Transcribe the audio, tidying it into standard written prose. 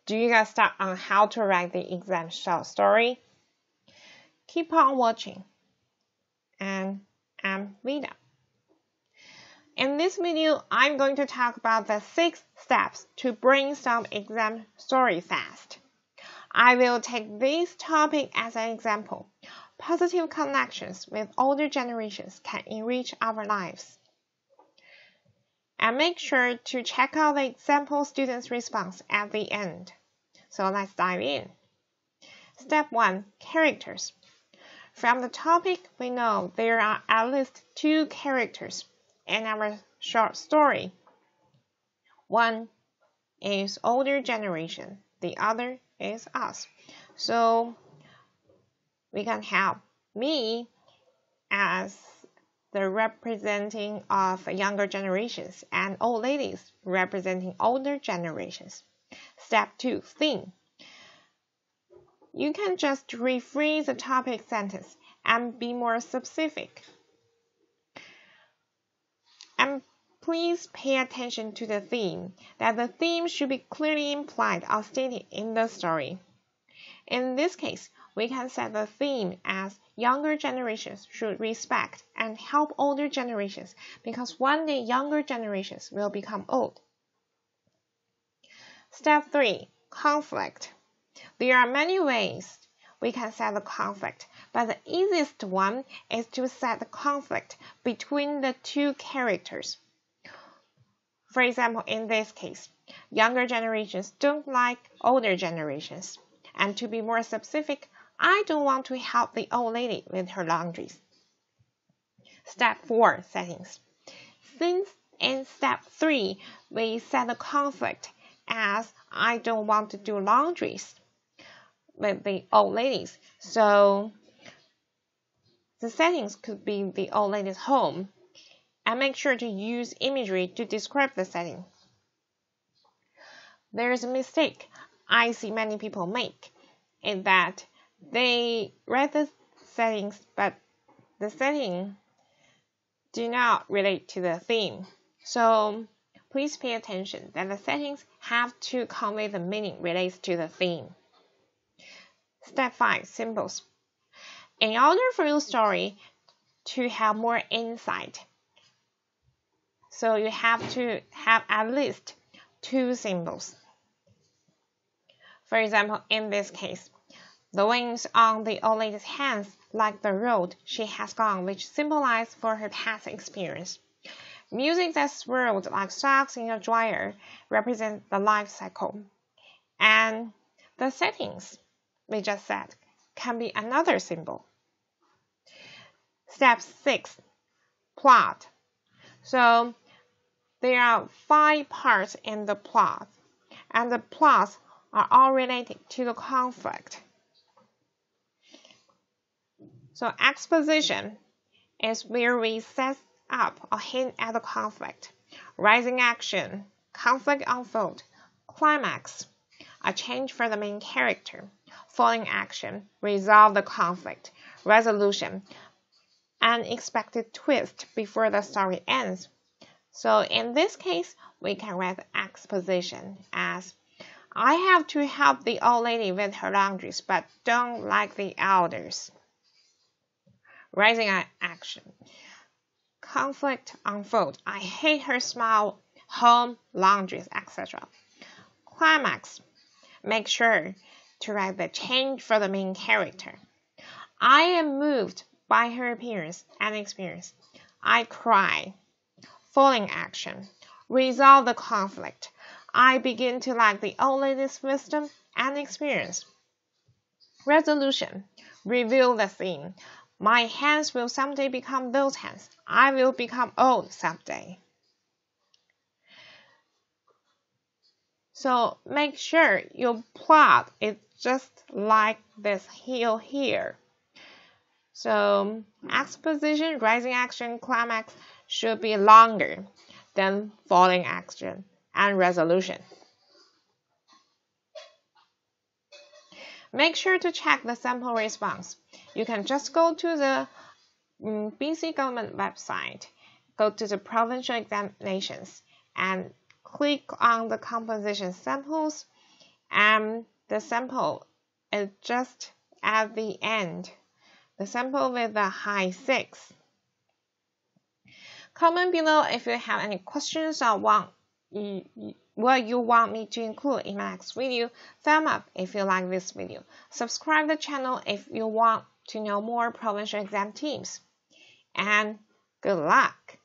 Do you get stuck on how to write the exam short story? Keep on watching. And I'm Vida. In this video, I'm going to talk about the 6 steps to brainstorm exam story fast. I will take this topic as an example. Positive connections with older generations can enrich our lives. And make sure to check out the example student's response at the end. So let's dive in. Step 1. Characters. From the topic, we know there are at least 2 characters in our short story. One is older generation, the other is us. So we can have me as the representing of younger generations and old ladies representing older generations. Step 2. Theme. You can just rephrase the topic sentence and be more specific. And please pay attention to the theme, that the theme should be clearly implied or stated in the story. In this case, we can set the theme as younger generations should respect and help older generations because one day younger generations will become old. Step 3. Conflict. There are many ways we can set the conflict, but the easiest one is to set the conflict between the 2 characters. For example, in this case, younger generations don't like older generations. And to be more specific, I don't want to help the old lady with her laundries. Step 4. Settings. Since in step 3, we set the conflict as I don't want to do laundries with the old ladies. So the settings could be the old lady's home. And make sure to use imagery to describe the setting. There is a mistake I see many people make, is that they read the settings, but the setting do not relate to the theme. So please pay attention that the settings have to convey the meaning related to the theme. Step 5. Symbols. In order for your story to have more insight, so you have to have at least 2 symbols. For example, in this case, the wings on the old lady's hands like the road she has gone, which symbolize for her past experience. Music that swirled like socks in a dryer represent the life cycle. And the settings we just said can be another symbol. Step 6. Plot. So there are 5 parts in the plot, and the plots are all related to the conflict. So exposition is where we set up or hint at the conflict. Rising action, conflict unfold. Climax, a change for the main character. Falling action, resolve the conflict. Resolution, unexpected twist before the story ends. So in this case, we can write exposition as I have to help the old lady with her laundries, but don't like the elders. Rising action. Conflict unfold. I hate her smile, home, laundries, etc. Climax. Make sure to write the change for the main character. I am moved by her appearance and experience. I cry. Falling action. Resolve the conflict. I begin to like the old lady's wisdom and experience. Resolution. Reveal the theme. My hands will someday become those hands. I will become old someday. So make sure your plot is just like this hill here. So exposition, rising action, climax should be longer than falling action and resolution. Make sure to check the sample response. You can just go to the BC government website, go to the provincial examinations, and click on the composition samples And the sample is just at the end. The sample with the high 6. Comment below if you have any questions or what you want me to include in my next video. Thumb up if you like this video. Subscribe the channel if you want to know more provincial exam tips. And good luck!